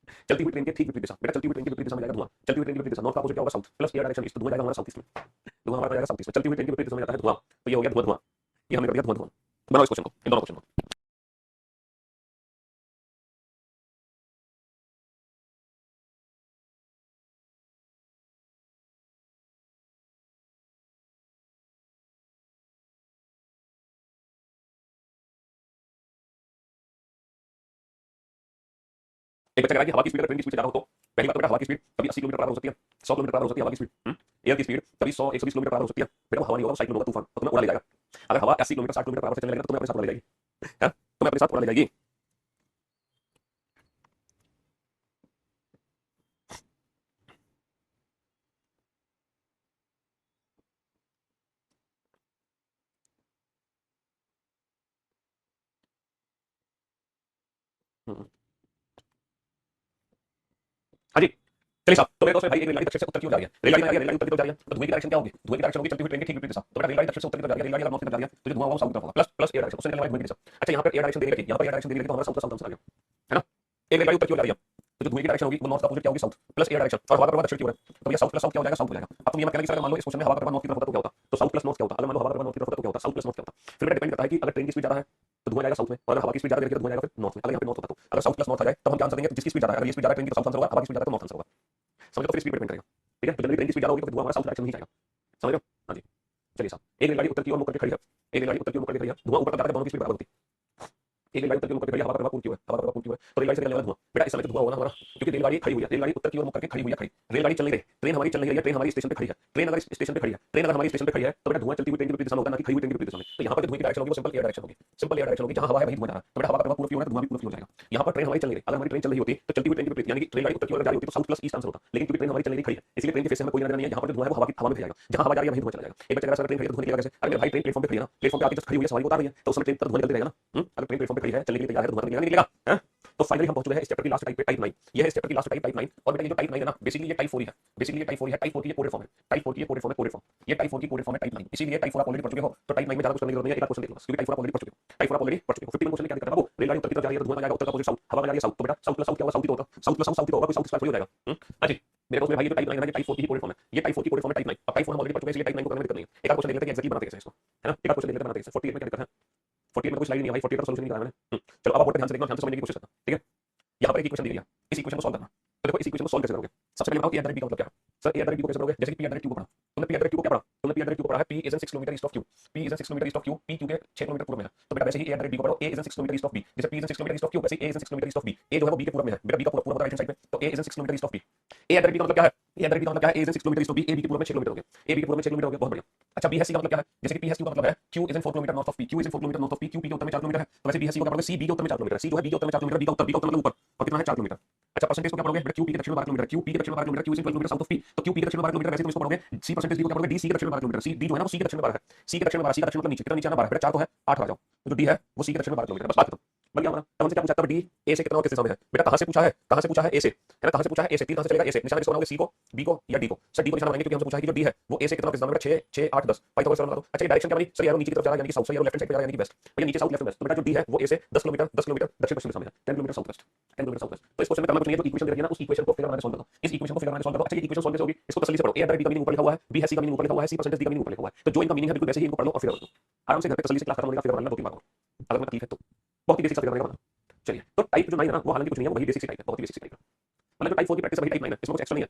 चलती हुई ट्रेन के ठीक विपरीत दिशा, बेटा चलती हुई ट्रेन के विपरीत दिशा में जाएगा धुआं, चलती हुई ट्रेन के विपरीत दिशा, नॉर्थ का अपोजिट क्या होगा south, plus air direction east, तो धुआं जाएगा हमारा साउथ ईस्ट में, धुआं हमारा जाएगा साउथ ईस्ट में, चलती हुई ट्रेन के विपरीत दिशा में जाता है धुआं, तो ये हो गया धुआं धुआं, ये हमने कर दिया धुआं धुआं। बनाओ इस क्वेश्चन को, इन दोनों क्वेश्चन को। एक बच्चा कह रहा है कि हवा की स्पीड अगर ट्रेन की स्पीड से ज्यादा हो तो पहली बात तो बेटा हवा की स्पीड कभी 80 किलोमीटर पर आवर हो सकती है, 100 किलोमीटर पर आवर हो सकती है हवा की स्पीड, एयर की स्पीड कभी 100 120 किलोमीटर पर आवर हो सकती है, बेटा वो हवा नहीं होगा, वो साइक्लोन होगा, तूफान, तो तुम्हें उड़ा ले जाएगा। अगर हवा 80 किलोमीटर 60 किलोमीटर पर आवर से चलने लगेगा तो तुम्हें अपने साथ उड़ा ले जाएगी, है तुम्हें अपने साथ उड़ा ले जाएगी। हम्म। हाँ जी चलिए साहब, तो मेरे दोस्त भाई एक रेलगाड़ी दक्षिण से उत्तर की ओर जा रही है, रेलगाड़ी आ रही है, रेलगाड़ी उत्तर की ओर जा रही है, तो धुएं की डायरेक्शन क्या होगी, धुएं की डायरेक्शन होगी चलती हुई ट्रेन के ठीक विपरीत दिशा, तो बेटा रेलगाड़ी दक्षिण से उत्तर की ओर जा रही है, रेलगाड़ी अगर नॉर्थ की तरफ जा रही है तो जो धुआं होगा वो साउथ की तरफ होगा, प्लस प्लस एयर डायरेक्शन, उससे निकलने वाली धुएं की दिशा। अच्छा यहाँ पर एयर डायरेक्शन देने लगी, यहाँ पर एयर डायरेक्शन देने लगी तो हमारा साउथ का साउथ आंसर आ गया, है ना, एक रेलगाड़ी उत्तर की ओर जा रही है तो जो धुएं की डायरेक्शन होगी वो नॉर्थ का अपोजिट क्या होगी साउथ, प्लस एयर डायरेक्शन, और हवा का प्रभाव दक्षिण की ओर है, तो भैया साउथ प्लस साउथ क्या हो जाएगा, साउथ हो जाएगा। अब तुम ये मत कहना कि सर मान लो इस क्वेश्चन में हवा का प्रभाव नॉर्थ की तरफ होता तो क्या होता, तो साउथ प्लस नॉर्थ क्या होता, अगर मान लो हवा का प्रभाव नॉर्थ की तरफ होता तो क्या होता, साउथ प्लस नॉर्थ क्या होता। फिर बेटा डिपेंड करता है कि अगर ट्रेन की स्पीड ज्यादा है तो धुआं जाएगा साउथ में, और अगर हवा की स्पीड ज्यादा रहेगी तो धुआं जाएगा फिर नॉर्थ में, अगर यहाँ पे नॉर्थ होता तो अगर साउथ प्लस नॉर्थ आ जाए तब हम क्या आंसर देंगे, जिसकी स्पीड ज्यादा है, अगर ये स्पीड ज्यादा है ट्रेन की तो साउथ आंसर होगा, हवा की स्पीड ज्यादा है तो नॉर्थ आंसर होगा, समझ लो, फिर स्पीड पे डिपेंड करेगा, ठीक है, तो जनरली ट्रेन की स्पीड ज्यादा होगी तो फिर धुआं हमारा साउथ डायरेक्शन में ही जाएगा, समझ रहे हो। हाँ जी चलिए साहब, एक रेलगाड़ी उत्तर की ओर मुड़ करके खड़ी है, एक रेलगाड़ी उत्तर की ओर मुड़ करके खड़ी है, धुआं ऊपर तक जाता है, दोनों की स्पीड बराबर होती है, एक रेलगाड़ी उत्तर की ओर मुख करके खड़ी है, हवा का प्रवाह पूर्ण क्यों है, हवा का प्रवाह पूर्ण क्यों है, तो रेलगाड़ी से निकलने वाला धुआं बेटा इस समय तो धुआं होगा ना हमारा, क्योंकि रेलगाड़ी खड़ी हुई है, रेलगाड़ी उत्तर की ओर मुख करके खड़ी हुई है, खड़ी रेलगाड़ी चल नहीं रही, ट्रेन हमारी चल नहीं रही है, ट्रेन हमारी स्टेशन पे खड़ी है, ट्रेन अगर स्टेशन पे खड़ी है, ट्रेन अगर हमारी स्टेशन पे खड़ी है तो बेटा धुआं चलती हुई ट्रेन की विपरीत दिशा में होगा, ना कि खड़ी हुई ट्रेन की विपरीत दिशा में। तो यहाँ पर जो धुएं की डायरेक्शन होगी वो सिंपल एयर डायरेक्शन होगी, सिंपल एयर डायरेक्शन होगी, जहाँ हवा है वही धुआं जा रहा है, तो बेटा हवा का प्रवाह पूर्व की ओर है तो धुआं भी पूर्व की ओर जाएगा। यहाँ पर ट्रेन हमारी चल नहीं रही, अगर हमारी ट्रेन चल रही होती तो चलती हुई ट्रेन के विपरीत, यानी कि रेलगाड़ी उत्तर की ओर जा रही होती तो साउथ प्लस ईस्ट आंसर होता, लेकिन क्योंकि ट्रेन हमारी चल नहीं रही खड़ी है, इसलिए ट्रेन के फेस से हमें कोई नजर नहीं है, यहाँ पर जो धुआं है वो हवा में जाएगा, जहाँ हवा जा रही है वहीं धुआं चला जाएगा। एक बच्चे अगर ट्रेन खड़ी है तो धुआं निकलेगा कैसे, अगर भाई ट्रेन प्लेटफॉर्म पे खड़ी है ना, प्लेटफॉर्म पे आके जस्ट खड़ी हुई है, सवारी को उतार रही है, तो उस समय ट्रेन का धुआं निकलते रहेगा ना। अगर ट्रेन प्लेटफॉर्म पे खड़ी है चलने के लिए तैयार है तो धुआं निकलेगा नहीं। तो फाइनली हम पहुंच गए हैं इस चैप्टर की लास्ट टाइप पे, टाइप 9। यह है इस चैप्टर की लास्ट टाइप 9। और बेटा ये जो टाइप 9 है ना, बेसिकली ये टाइप 4 ही है, बेसिकली ये टाइप 4 ही है, टाइप 4 की ये कोडेड फॉर्म है, टाइप 4 की ये कोडेड फॉर्म है, कोडेड फॉर्म, ये टाइप 4 की कोडेड फॉर्म है टाइप 9, इसीलिए टाइप 4 आप ऑलरेडी पढ़ चुके हो, तो टाइप 9 में ज्यादा कुछ करने की जरूरत नहीं है, एक आध क्वेश्चन देख लो बस, क्योंकि टाइप 4 आप ऑलरेडी पढ़ चुके हो, टाइप 4 आप ऑलरेडी पढ़ चुके हो। 50 क्वेश्चन क्या दिक्कत है बाबू, रेलगाड़ी उत्तर की तरफ जा रही है तो धुआं आ जाएगा उत्तर का अपोजिट साउथ, हवा में जा रही है साउथ, तो बेटा साउथ प्लस साउथ क्या होगा, साउथ ही तो होगा, साउथ प्लस साउथ ही तो होगा, कोई साउथ स्क्वायर हो जाएगा। हाँ जी मेरे दोस्त मेरे भाई, ये टाइप 9 है ना, टाइप 4 की कोडेड फॉर्म है, ये टाइप 4 की कोडेड फॉर्म है टाइप 9। अब टाइप 4 हम ऑलरेडी पढ़ चुके हैं, इसलिए टाइप 9 को करने में दिक्कत नहीं है। एक आध क्वेश्चन देख लेते हैं कि एग्जैक्टली बनाते कैसे इसको, है ना, एक आध क्वेश्चन देख लेते हैं बनाते कैसे। 48 में क्या दिक्कत है, 48 में कोई स्लाइड नहीं है भाई, 48 का सॉल्यूशन नहीं कराया मैंने। चलो अब आप बोर्ड पे ध्यान से देखना, ध्यान से समझने की कोशिश करना, ठीक है। यहाँ पर एक इक्वेशन दी गई है, इस इक्वेशन को सॉल्व करना। तो देखो इस इक्वेशन को सॉल्व कैसे करोगे, सबसे पहले बताओ ए डायरेक्ट बी का मतलब क्या है। सर ए डायरेक्ट बी को कैसे करोगे, जैसे कि पी डायरेक्ट क्यू को पढ़ा, तुमने पी डायरेक्ट क्यू को क्या पढ़ा, तुमने पी डायरेक्ट क्यू को पढ़ा है, P is an 6 kilometre east of Q, P is an 6 kilometre east of Q, P Q के 6 किलोमीटर पूर्व में है, तो बेटा वैसे ही ए डायरेक्ट बी को पढ़ो, A is an 6 kilometre east of B, जैसे P is an 6 kilometre east of Q वैसे A is an 6 kilometre east of B, A जो है वो बी के पूर्व में है, बेटा बी का पूरा राइट हैंड साइड में, तो A is an 6 kilometre east of B. A direct B का मतलब क्या है, ए डायरेक्ट बी का मतलब क्या है, A is an 6 kilometre east of B, A B के पूर्व में 6 किलोमीटर हो गया, ए बी के पूर्व में 6 किलोमीटर हो गया, बहुत बढ़िया। अच्छा बी है सी का मतलब क्या है, जैसे कि पी है सी का मतलब है Q is an 4 kilometre north of P, Q is an 4 kilometre north of P, Q P के उत्तर में 4 किलोमीटर है, तो वैसे बी है सी का मतलब सी बी के उत्तर में 4 किलोमीटर, सी जो है बी के उत्तर में 4 किलोमीटर, बी का उत्तर मतलब ऊपर, और कितना है 4 किलोमीटर। अच्छा परसेंटेज को क्या पढ़ोगे बेटा, क्यू पी के दक्षिण में 12 किलोमीटर, क्यू पी के दक्षिण में 12 kilometre, Q is 12 kilometre south of P, तो क्यू पी के दक्षिण में 12 किलोमीटर, वैसे तुम इसको पढ़ोगे सी परसेंटेज डी को क्या पढ़ोगे, डी सी के दक्षिण में 12 किलोमीटर, सी डी जो है ना वो सी के दक्षिण में 12 है, सी के दक्षिण में 12, सी का दक्षिण मतलब नीचे, कितना नीचे आना 12 बेटा 4 तो है 8 आ जाओ, तो जो डी है वो सी के दक्षिण में 12 किलोमीटर, बस बात खत्म। बन गया हमारा। तब हमसे क्या पूछा था, डी ए से कितना और किस दिशा में है, बेटा कहां से पूछा है, कहां से पूछा है ए से, है ना, कहां से पूछा है ए से, तीर कहां से चलेगा ए से, निशान किसको बनाओगे सी को, बी को या डी को, सर डी को निशान बनाएंगे क्योंकि हमसे पूछा है कि जो डी है वो ए से कितना किस दिशा में, 6 6 8 10 पाइथागोरस थ्योरम लगा दो। अच्छा ये डायरेक्शन क्या बनी, सर यार नीचे की तरफ जा रहा है यानी कि साउथ, सर यार लेफ्ट हैंड साइड पे जा रहा है यानी कि वेस्ट, भैया नीचे साउथ लेफ्ट वेस्ट, तो बेटा जो डी है वो ए से 10 किलोमीटर दक्षिण पश्चिम दिशा में है, 10 kilometre south west, 10 kilometre south west. तो इस क्वेश्चन में करना कुछ नहीं है, जो इक्वेशन दे रखी है ना उस इक्वेशन को फिगर बनाकर सॉल्व करो, इस इक्वेशन को फिगर बनाकर सॉल्व करो। अच्छा ये इक्वेशन सॉल्व कैसे होगी, इसको तसल्ली से पढ़ो, ए डायरेक्ट बी का मीनिंग ऊपर लिखा हुआ है, बी है सी का मीनिंग ऊपर लिखा हुआ है, सी परसेंटेज डी का मीनिंग ऊपर लिखा हुआ है, तो जो इनका मीनिंग है बिल्कुल वैसे ही इनको पढ़ लो और फिगर बना दो आराम से घर पे तसल्ली से, क्लास खत्म होने का फिगर बनाना 2-3 बार अगर मैं तकलीफ है तो, बहुत ही बेसिक सा फिगर बनेगा। चलिए तो टाइप जो 9 है ना वो हालांकि कुछ नहीं है, वही बेसिक सी टाइप है, बहुत ही बेसिक सी टाइप है, मतलब जो टाइप 4 की प्रैक्टिस वही टाइप 9 है, इसमें कुछ एक्स्ट्रा नहीं है।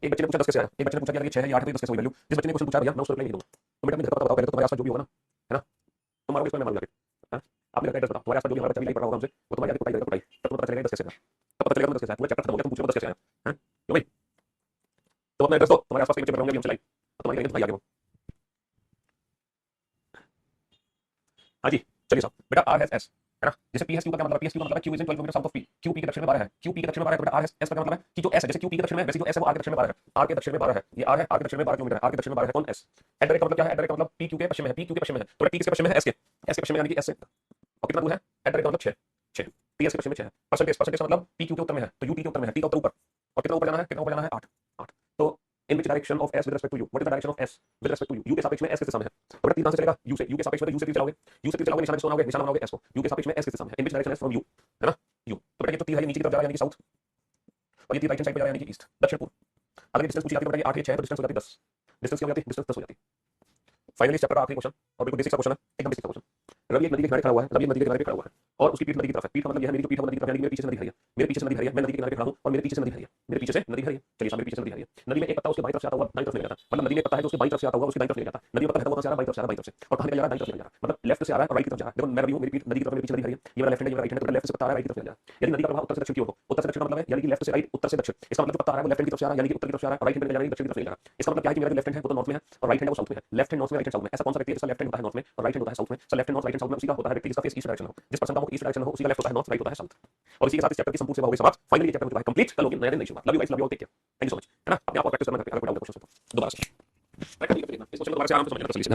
एक बच्चे ने पूछा 10 कैसे आया, एक बच्चे ने पूछा कि यार ये 6 है, ये 8 है, तो 10 कैसे हुई वैल्यू, जिस बच्चे ने क्वेश्चन पूछा भैया मैं उसको रिप्लाई नहीं दूंगा, तो बेटा अपने घर का बताओ पहले तो, तुम्हारे आसपास जो भी होगा ना, है ना, तुम्हारा इसमें मैं मान लूंगा, है आपने एड्रेस बताओ, तुम्हारे आसपास जो भी हमारा बच्चा भी लाइक पढ़ा होगा हमसे, वो तुम्हारी आगे कुटाई करेगा, कुटाई तब तुम्हें पता चलेगा 10 कैसे आया, तब पता चलेगा 10 कैसे आया, पूरा चैप्टर खत्म हो गया, तुम पूछो 10 कैसे आया, हैं लो भाई, तो अपना एड्रेस दो, तुम्हारे आसपास के बच्चे पढ़ होंगे भी हमसे लाइक, तुम्हारी लाइन भाई आगे वो। हाँ जी चलिए साहब, बेटा आर एस एस है ना, जैसे पी एस क्यू का क्या मतलब है, पी एस क्यू का मतलब है Q is in 12 kilometre south of P, Q P के दक्षिण में 12 है, क्यू पी के दक्षिण में 12 है, तो बेटा आर एस एस का मतलब है कि जो एस है, जैसे क्यू पी के दक्षिण में है वैसे जो एस है वो आर के दक्षिण में 12 है, आर के दक्षिण में 12 है, ये आर है, आर के दक्षिण में 12 किलोमीटर, आर के दक्षिण में 12 है, कौन एस। एट डायरेक्ट का मतलब क्या है, एट डायरेक्ट का मतलब पी क्यू के पश्चिम में है, पी क्यू के पश्चिम में है, तो टी किसके पश्चिम में है, एस के पश्चिम में, यानी कि एस से, और कितना दूर है, एट डायरेक्ट का मतलब 6 6 टी एस के पश्चिम में 6 है, परसेंटेज का मतलब पी क्यू के उत्तर में है, तो यू टी के उत्तर में है, टी का उत्तर ऊपर, और कितना ऊपर जाना है, कितना ऊपर जाना है 8 8, तो in which direction of s with respect to u, what is the direction of s with respect to u, u के सापेक्ष में s किस दिशा में है, तो बेटा तीर कहां से चलेगा, u से, u के सापेक्ष में, u से तीर चलाओगे, u से तीर चलाओगे, निशान किसको बनाओगे, निशान बनाओगे s को, u के सापेक्ष में s किस दिशा में है, in which direction s from u, है ना u, तो बेटा ये तो तीर है ये नीचे की तरफ जा रहा है यानी कि साउथ, और ये तीर राइट हैंड साइड पे जा रहा है यानी कि ईस्ट, दक्षिण पूर्व। अगर डिस्टेंस पूछी जाती है बेटा 8 या 6 तो डिस्टेंस हो जाती है 10, डिस्टेंस क्या हो जाती है, डिस्टेंस 10 हो जाती है। फाइनली चैप्टर का आखिरी क्वेश्चन और बिल्कुल बेसिक सा क्वेश्चन है, एकदम बेसिक सा क्वेश्चन। रवि एक नदी के किनारे खड़ा हुआ है, रवि नदी के किनारे पे खड़ा हुआ है और उसकी पीठ नदी की तरफ है, पीठ का मतलब यह है मेरी जो पीठ है नदी की तरफ है, मेरे पीछे से नदी है, मेरे पीछे से नदी है, मैं नदी के किनारे पे खड़ा हूं और मेरे पीछे से नदी है, मेरे पीछे से नदी है, चलिए सामने पीछे से नदी है, नदी में एक पत्ता उसके बाईं तरफ से आता हुआ दाईं तरफ ले जाता है, मतलब नदी में पत्ता है जो उसके बाईं तरफ से आता हुआ उसके दाईं तरफ ले जाता है, नदी में पत्ता है वो से आ रहा है बाईं तरफ से आ रहा है, बाईं तरफ से, और कहां निकल जा रहा है, दाईं तरफ निकल जा रहा है, मतलब लेफ्ट से आ रहा है और राइट की तरफ जा रहा है। देखो मैं रवि हूं, मेरी पीठ नदी की तरफ, मेरे पीछे नदी है, ये मेरा लेफ्ट हैंड है, ये मेरा राइट हैंड है, तो लेफ्ट से पत्ता आ रहा है राइट की तरफ निकल जा रहा है, यदि नदी का प्रवाह उत्तर से दक्षिण की ओर हो, उत्तर से दक्षिण का मतलब है यानी कि लेफ्ट से राइट, उत्तर से दक्षिण, इसका मतलब जो पत्ता आ रहा है वो लेफ्ट हैंड की तरफ से आ रहा है यानी कि उत्तर की तरफ से आ रहा है, और राइट हैंड पे दक्षिण की तरफ निकल जा रहा है, इसका मतलब क्या है कि मेरा जो लेफ्ट हैंड है वो तो नॉर्थ में है और राइट हैंड है वो साउथ में है, लेफ्ट हैंड नॉर्थ में, राइट हैंड साउथ में, ऐसा कौन सा व्यक्ति है जिसका लेफ्ट हैंड होता है नॉर्थ में और राइट हैंड होता है साउथ में, so left hand north, right hand south में उसी का होता है व्यक्ति जिसका फेस ईस्ट डायरेक्शन हो, जिस पर्सन का मुख ईस्ट डायरेक्शन हो उसी का लेफ्ट होता है नॉर्थ, राइट होता है साउथ। और इसी के साथ इस चैप्टर की संपूर्ण सेवा हो गई समाप्त, फाइनली चैप्टर हो चुका है कंप्लीट, कल होगी नया दिन नई शुरुआत। Love you guys, love you all, take care, thank you so much, है ना, अपने आप को प्रैक्टिस करना, अगर कोई डाउट है क्वेश्चन दोबारा से प्रैक्टिस करना, इस क्वेश्चन को दोबारा से आराम से समझना, तसल्ली से